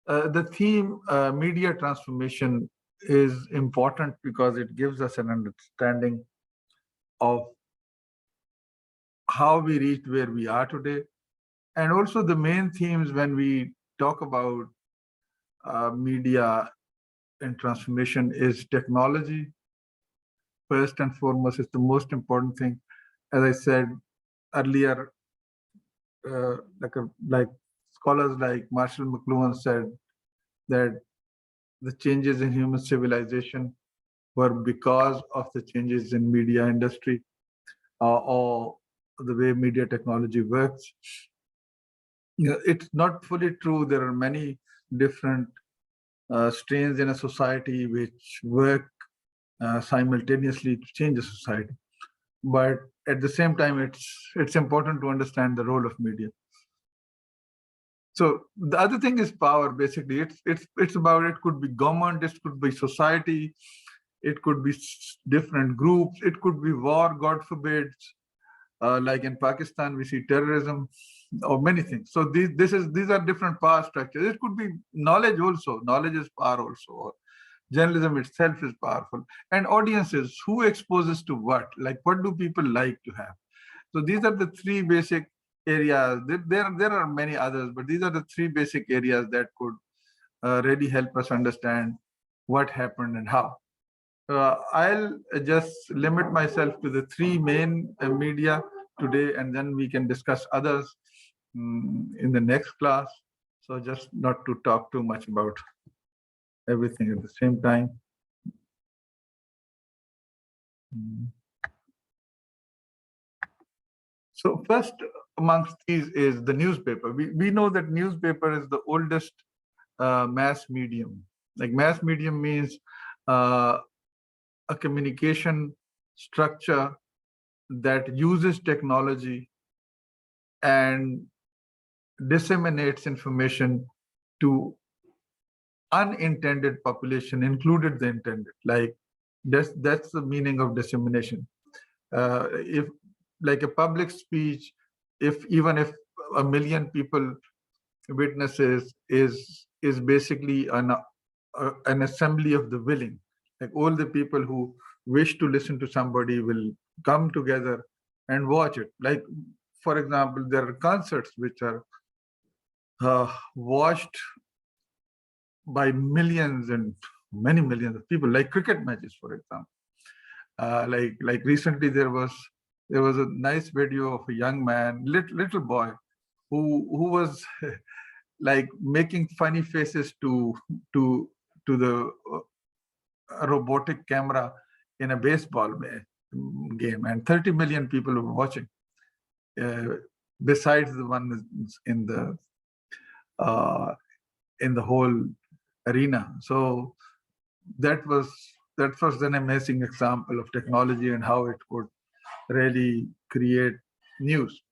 The theme media transformation is important because it gives us an understanding of how we reached where we are today. And also the main themes when we talk about media and transformation is technology. First and foremost, is the most important thing. As I said earlier, like scholars like Marshall McLuhan said that the changes in human civilization were because of the changes in media industry or the way media technology works. It's not fully true. There are many different strains in a society which work simultaneously to change the society. But at the same time, it's important to understand the role of media. So the other thing is power. Basically, it's about, it could be government, it could be society, it could be different groups, it could be war, God forbid. Like in Pakistan, we see terrorism or many things. So these are different power structures. It could be knowledge also. Knowledge is power also. Or journalism itself is powerful. And audiences, who exposes to what? Like, what do people like to have? So these are the three basic areas. There are many others, but these are the three basic areas that could really help us understand what happened and how. I'll just limit myself to the three main media today, and then we can discuss others in the next class. So just not to talk too much about everything at the same time. So first amongst these is the newspaper. We know that newspaper is the oldest mass medium. Like mass medium means a communication structure that uses technology and disseminates information to unintended population, included the intended. Like that's the meaning of dissemination. If like a public speech, if even if a million people witnesses is basically an assembly of the willing. Like all the people who wish to listen to somebody will come together and watch it. Like for example, there are concerts which are watched by millions and many millions of people, like cricket matches, for example. Like recently there was a nice video of a young man, little boy, who was like making funny faces to the robotic camera in a baseball game, and 30 million people were watching. Besides the one uh, in the whole arena. So that was an amazing example of technology and how it could really create news.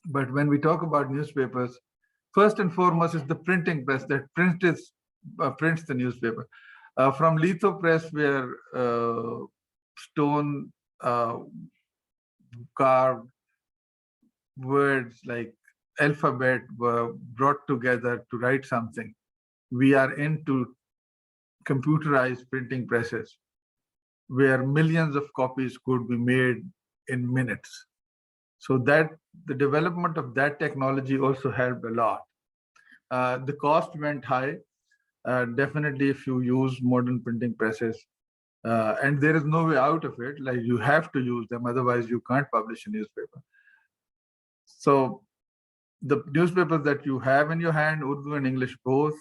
But when we talk about newspapers, first and foremost is the printing press that prints the newspaper. From litho press, where stone carved words like alphabet were brought together to write something, we are into computerized printing presses, where millions of copies could be made in minutes. So that the development of that technology also helped a lot. The cost went high. Definitely, if you use modern printing presses, and there is no way out of it, like you have to use them, otherwise you can't publish a newspaper. So the newspapers that you have in your hand, Urdu and English both,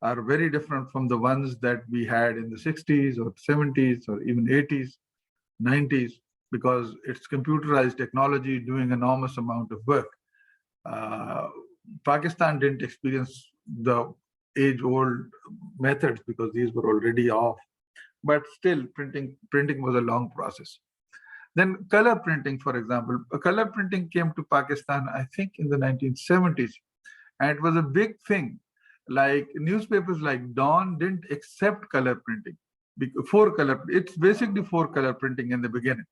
are very different from the ones that we had in the 60s or 70s or even 80s, 90s, because it's computerized technology doing enormous amount of work. Pakistan didn't experience the age-old methods because these were already off. But still, printing was a long process. Then color printing, for example, color printing came to Pakistan, I think, in the 1970s, and it was a big thing. Like newspapers like Dawn didn't accept color printing. It's basically four color printing in the beginning.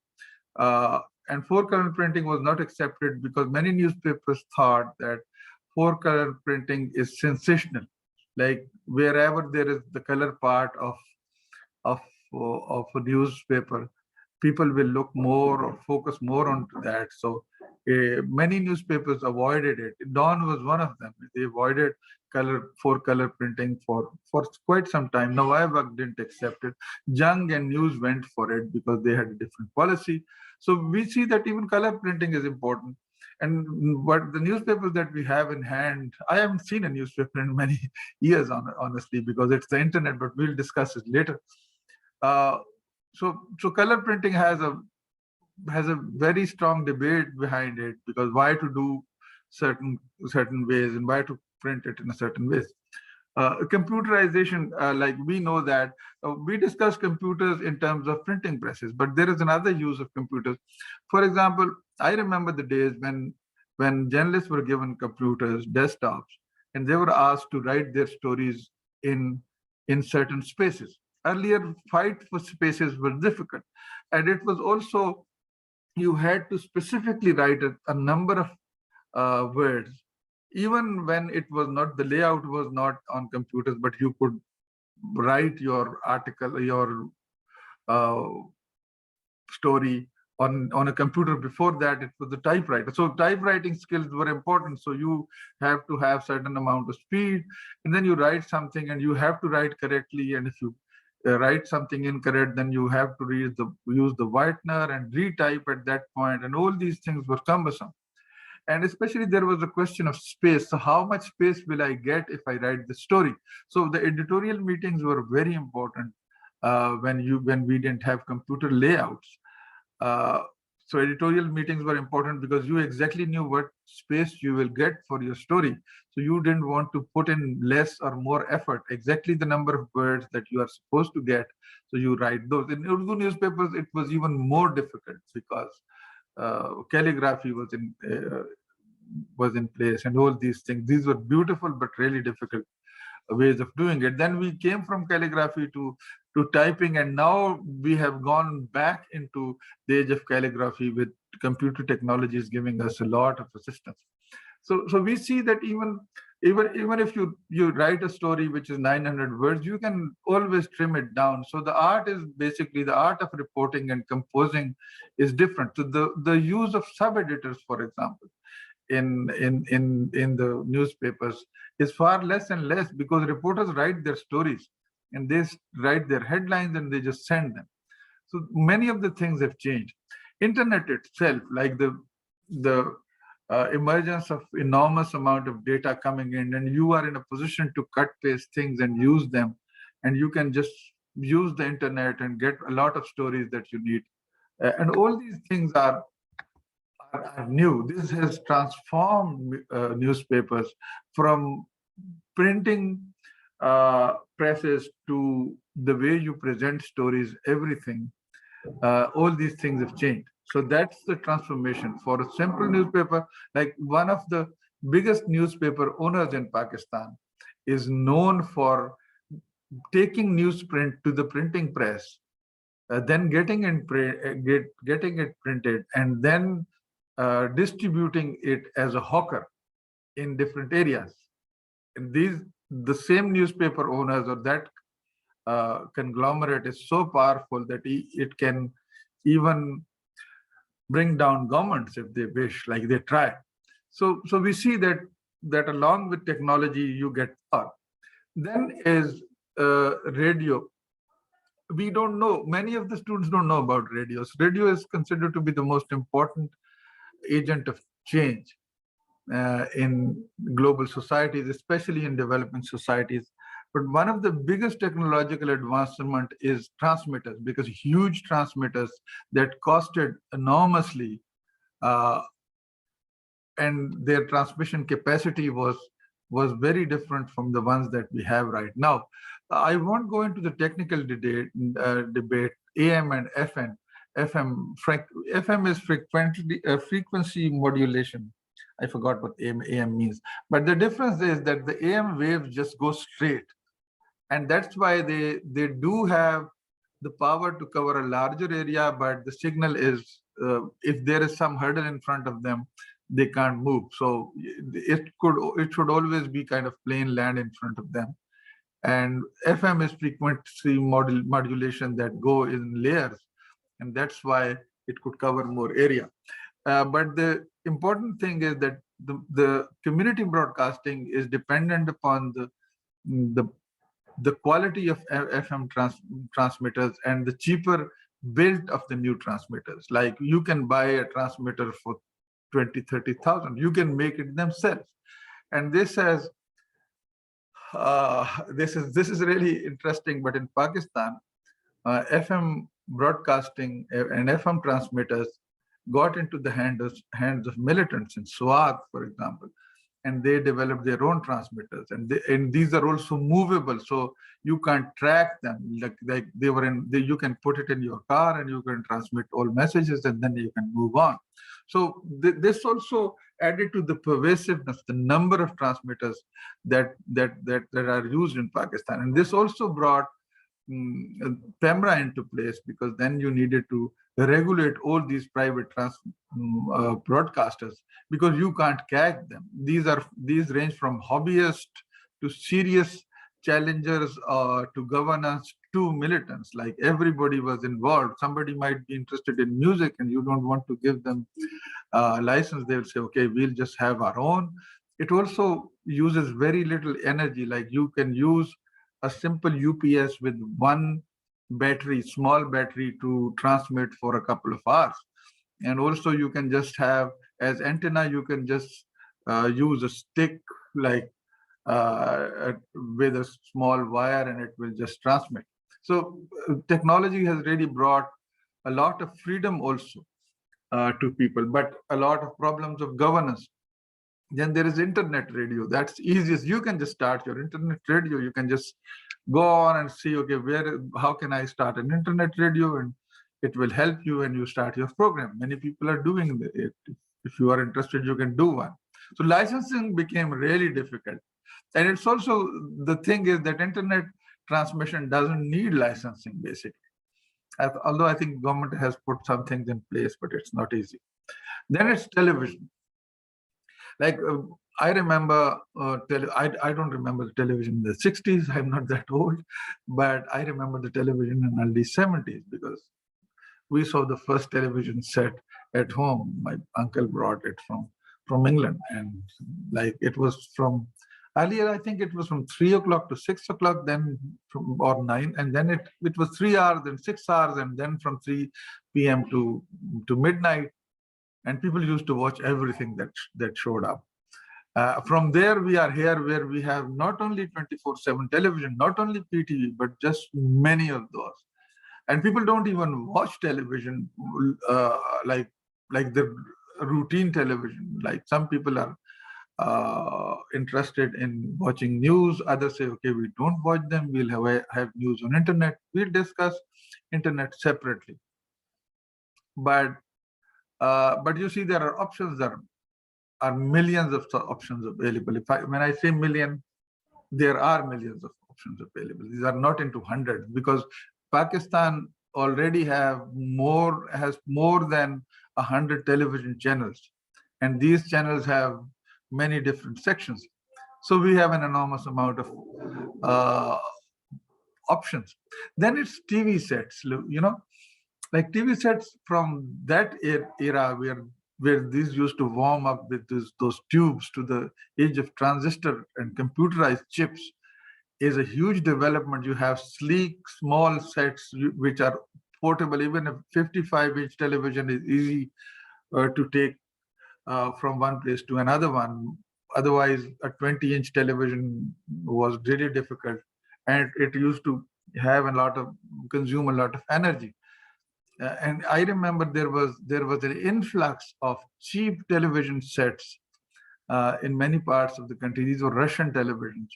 And four color printing was not accepted because many newspapers thought that four color printing is sensational. Like wherever there is the color part of of a newspaper, people will look more or focus more on that. So many newspapers avoided it. Dawn was one of them. They avoided color printing for quite some time. Nawabak didn't accept it. Jung and News went for it because they had a different policy. So we see that even color printing is important. And what the newspapers that we have in hand, I haven't seen a newspaper in many years, honestly, because it's the internet, but we'll discuss it later. Uh, so color printing has a very strong debate behind it, because why to do certain ways and why to print it in a certain ways. Computerization, like we know that we discuss computers in terms of printing presses, but there is another use of computers. For example, I remember the days when journalists were given computers, desktops, and they were asked to write their stories in in certain spaces. Earlier, fight for spaces was difficult, and it was also, you had to specifically write a number of words, even when it was not, the layout was not on computers, but you could write your article, your uh, story on a computer. Before that, it was the typewriter. So typewriting skills were important. So you have to have certain amount of speed, and then you write something and you have to write correctly. And if you write something incorrect, then you have to use the whitener and retype at that point, and all these things were cumbersome. And especially there was a question of space. So how much space will I get if I write the story? So the editorial meetings were very important when we didn't have computer layouts. uh, so editorial meetings were important because you exactly knew what space you will get for your story. So you didn't want to put in less or more effort, exactly the number of words that you are supposed to get. So you write those. In Urdu newspapers, it was even more difficult because calligraphy was in place, and all these things. These were beautiful but really difficult ways of doing it. Then we came from calligraphy to typing, and now we have gone back into the age of calligraphy with computer technologies giving us a lot of assistance. So we see that even if you write a story which is 900 words, you can always trim it down. So the art is basically the art of reporting and composing is different. So the use of sub editors, for example, in the newspapers is far less and less, because reporters write their stories and they write their headlines and they just send them. So many of the things have changed. Internet itself, like the emergence of enormous amount of data coming in, and you are in a position to cut paste things and use them, and you can just use the internet and get a lot of stories that you need. And all these things are new. This has transformed newspapers from printing presses to the way you present stories, everything. All these things have changed. So that's the transformation. For a simple newspaper, like one of the biggest newspaper owners in Pakistan is known for taking newsprint to the printing press, then getting it printed, and then distributing it as a hawker in different areas. And the same newspaper owners, or that conglomerate is so powerful that it can even bring down governments if they wish, like they try. So we see that along with technology, you get power. Then is radio. We don't know, many of the students don't know about radios. Radio is considered to be the most important agent of change in global societies, especially in developing societies. But one of the biggest technological advancement is transmitters, because huge transmitters that costed enormously, uh, and their transmission capacity was very different from the ones that we have right now. I won't go into the technical debate AM and FM. FM is frequency modulation. I forgot what AM means. But the difference is that the AM waves just go straight. And that's why they do have the power to cover a larger area, but the signal is, if there is some hurdle in front of them, they can't move. So it should always be kind of plain land in front of them. And FM is frequency modulation that go in layers, and that's why it could cover more area. But the important thing is that the community broadcasting is dependent upon the quality of FM transmitters and the cheaper build of the new transmitters. Like you can buy a transmitter for 20,000-30,000. You can make it themselves. And this has this is really interesting. But in Pakistan, FM broadcasting and FM transmitters got into the hands of militants in Swat, for example, and they developed their own transmitters, and these are also movable, so you can't track them. Like they were you can put it in your car and you can transmit all messages, and then you can move on. So this also added to the pervasiveness, the number of transmitters that are used in Pakistan, and this also brought PEMRA into place, because then you needed to regulate all these private broadcasters, because you can't catch them. These range from hobbyists to serious challengers to governance to militants. Like everybody was involved. Somebody might be interested in music and you don't want to give them a license. They'll say, okay, we'll just have our own. It also uses very little energy. Like you can use a simple UPS with one battery, small battery, to transmit for a couple of hours. And also you can just have, as antenna, you can just use a stick like with a small wire, and it will just transmit. So technology has really brought a lot of freedom also to people, but a lot of problems of governance. Then there is internet radio. That's easiest. You can just start your internet radio. You can just go on and see, okay, how can I start an internet radio? And it will help you and you start your program. Many people are doing it. If you are interested, you can do one. So licensing became really difficult. And it's also, the thing is that internet transmission doesn't need licensing, basically. Although I think government has put some things in place, but it's not easy. Then it's television. Like I remember, I don't remember the television in the 60s. I'm not that old, but I remember the television in the early 70s, because we saw the first television set at home. My uncle brought it from England, and like it was from earlier, I think it was from 3 o'clock to 6 o'clock, then or 9, and then it was 3 hours, then 6 hours, and then from 3 p.m. to midnight. And people used to watch everything that showed up. From there, we are here where we have not only 24/7 television, not only PTV, but just many of those. And people don't even watch television like the routine television. Like some people are interested in watching news. Others say, okay, we don't watch them. We'll have news on internet. We'll discuss internet separately. But you see, there are options. There are millions of options available. When I say million, there are millions of options available. These are not into hundreds, because Pakistan already has more than 100 television channels, and these channels have many different sections. So we have an enormous amount of options. Then it's TV sets, like TV sets from that era where these used to warm up with those tubes to the age of transistor and computerized chips is a huge development. You have sleek, small sets which are portable. Even a 55-inch television is easy to take from one place to another one. Otherwise, a 20-inch television was really difficult, and it used to consume a lot of energy. And I remember there was an influx of cheap television sets in many parts of the country. These were Russian televisions,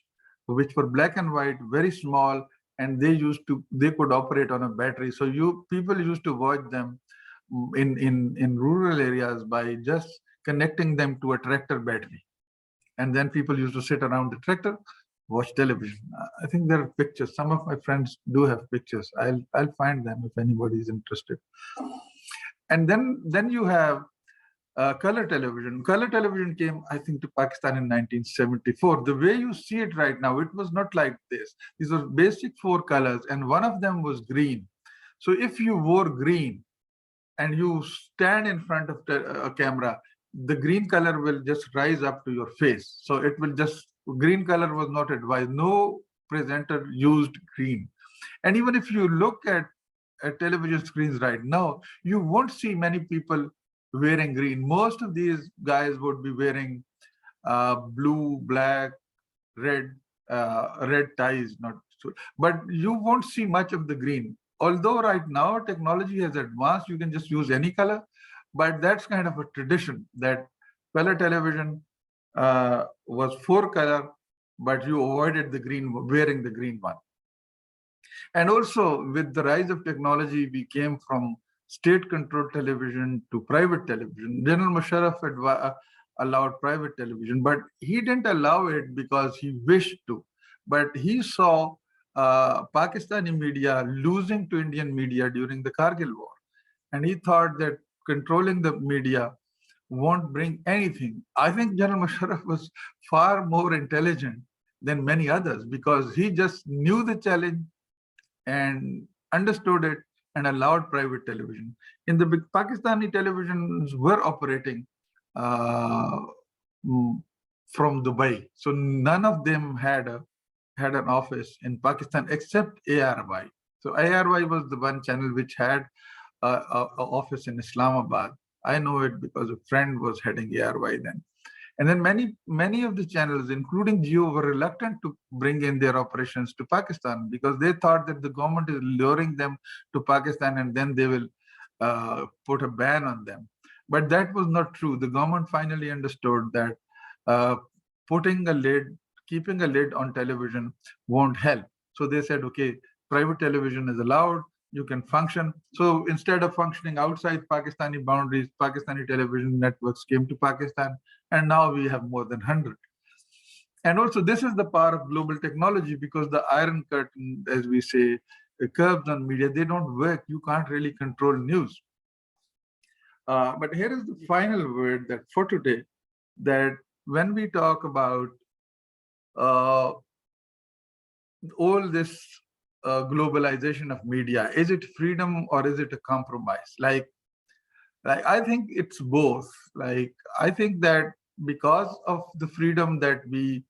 which were black and white, very small, and they could operate on a battery. So people used to watch them in rural areas by just connecting them to a tractor battery, and then people used to sit around the tractor, watch television. I think there are pictures. Some of my friends do have pictures. I'll find them if anybody is interested. And then you have Color television. Color television came, I think, to Pakistan in 1974. The way you see it right now, it was not like this. These were basic four colors, and one of them was green. So if you wore green and you stand in front of a camera, the green color will just rise up to your face. So it will just, green color was not advised. No presenter used green. And even if you look at television screens right now, you won't see many people wearing green. Most of these guys would be wearing blue, black, red, red ties, not so, but you won't see much of the green. Although right now technology has advanced, you can just use any color, but that's kind of a tradition that color television was four color, but you avoided the green, wearing the green one. And also with the rise of technology, we came from state-controlled television to private television. General Musharraf allowed private television, but he didn't allow it because he wished to. But he saw Pakistani media losing to Indian media during the Kargil war. And he thought that controlling the media won't bring anything. I think General Musharraf was far more intelligent than many others because he just knew the challenge and understood it and allowed private television. In the big Pakistani televisions were operating uh, from Dubai. So none of them had an office in Pakistan except ARY. So ARY was the one channel which had an office in Islamabad. I know it because a friend was heading ARY then. And then many of the channels, including Jio, were reluctant to bring in their operations to Pakistan because they thought that the government is luring them to Pakistan and then they will put a ban on them. But that was not true. The government finally understood that keeping a lid on television won't help. So they said, okay, private television is allowed, you can function. So instead of functioning outside Pakistani boundaries, Pakistani television networks came to Pakistan, and now we have more than 100. And also this is the power of global technology because the iron curtain, as we say, the curbs on media, they don't work. You can't really control news. But here is the final word that for today, that when we talk about all this globalization of media, is it freedom or is it a compromise? Like I think it's both. Like I think that because of the freedom that we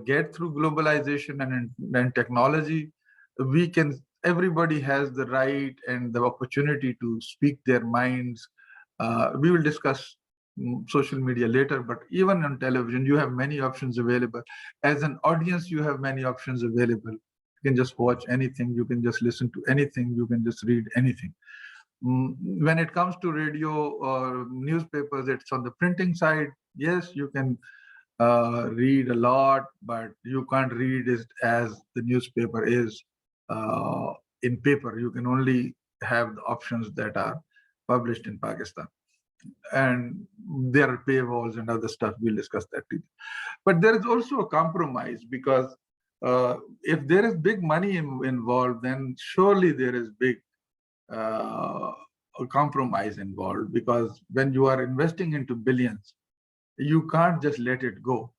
get through globalization and technology, everybody has the right and the opportunity to speak their minds. We will discuss social media later, but even on television, you have many options available. As an audience, you have many options available. You can just watch anything, you can just listen to anything, you can just read anything. When it comes to radio or newspapers, it's on the printing side. Yes, you can read a lot, but you can't read it as the newspaper is in paper. You can only have the options that are published in Pakistan. And there are paywalls and other stuff. We'll discuss that too. But there is also a compromise because if there is big money involved, then surely there is big a compromise involved, because when you are investing into billions, you can't just let it go.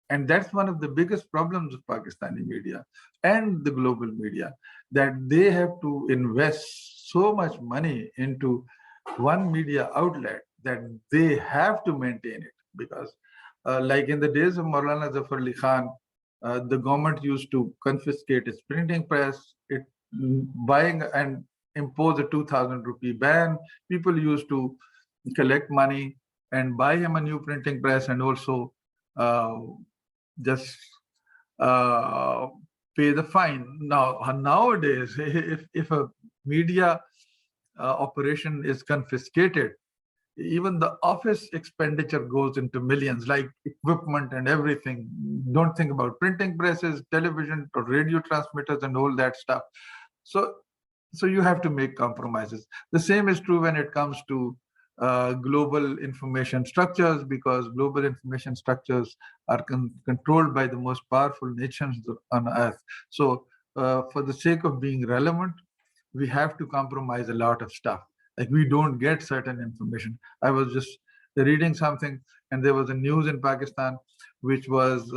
And that's one of the biggest problems of Pakistani media and the global media, that they have to invest so much money into one media outlet that they have to maintain it. Because like in the days of Maulana Zafar Ali Khan, the government used to confiscate its printing press, buying and impose a 2,000 rupee ban. People used to collect money and buy him a new printing press and also just pay the fine. Now, nowadays, if a media operation is confiscated, even the office expenditure goes into millions, like equipment and everything. Don't think about printing presses, television or radio transmitters and all that stuff. So you have to make compromises. The same is true when it comes to global information structures, because global information structures are controlled by the most powerful nations on earth. So for the sake of being relevant, we have to compromise a lot of stuff. Like we don't get certain information. I was just reading something, and there was a news in Pakistan, which was,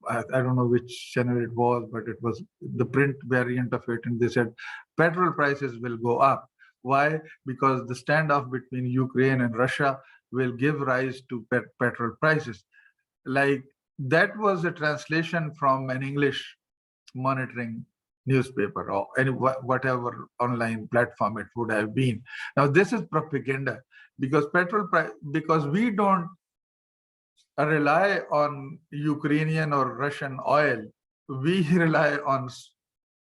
I don't know which channel it was, but it was the print variant of it. And they said petrol prices will go up. Why? Because the standoff between Ukraine and Russia will give rise to petrol prices. Like, that was a translation from an English monitoring newspaper or any whatever online platform it would have been. Now, this is propaganda, because because we don't rely on Ukrainian or Russian oil. We rely on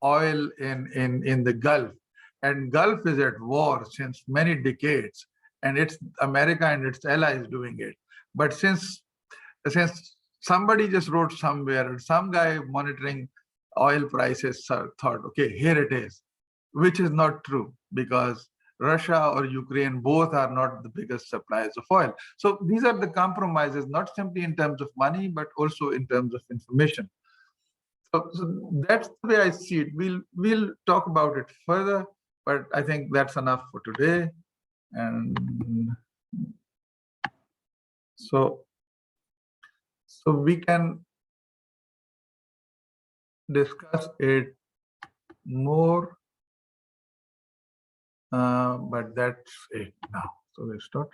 oil in the Gulf, and Gulf is at war since many decades, and it's America and its allies doing it. But since somebody just wrote somewhere, some guy monitoring oil prices thought, okay, here it is, which is not true, because Russia or Ukraine both are not the biggest suppliers of oil. So these are the compromises, not simply in terms of money, but also in terms of information. So that's the way I see it. We'll talk about it further, but I think that's enough for today. And so we can discuss it more, but that's it now. So we start.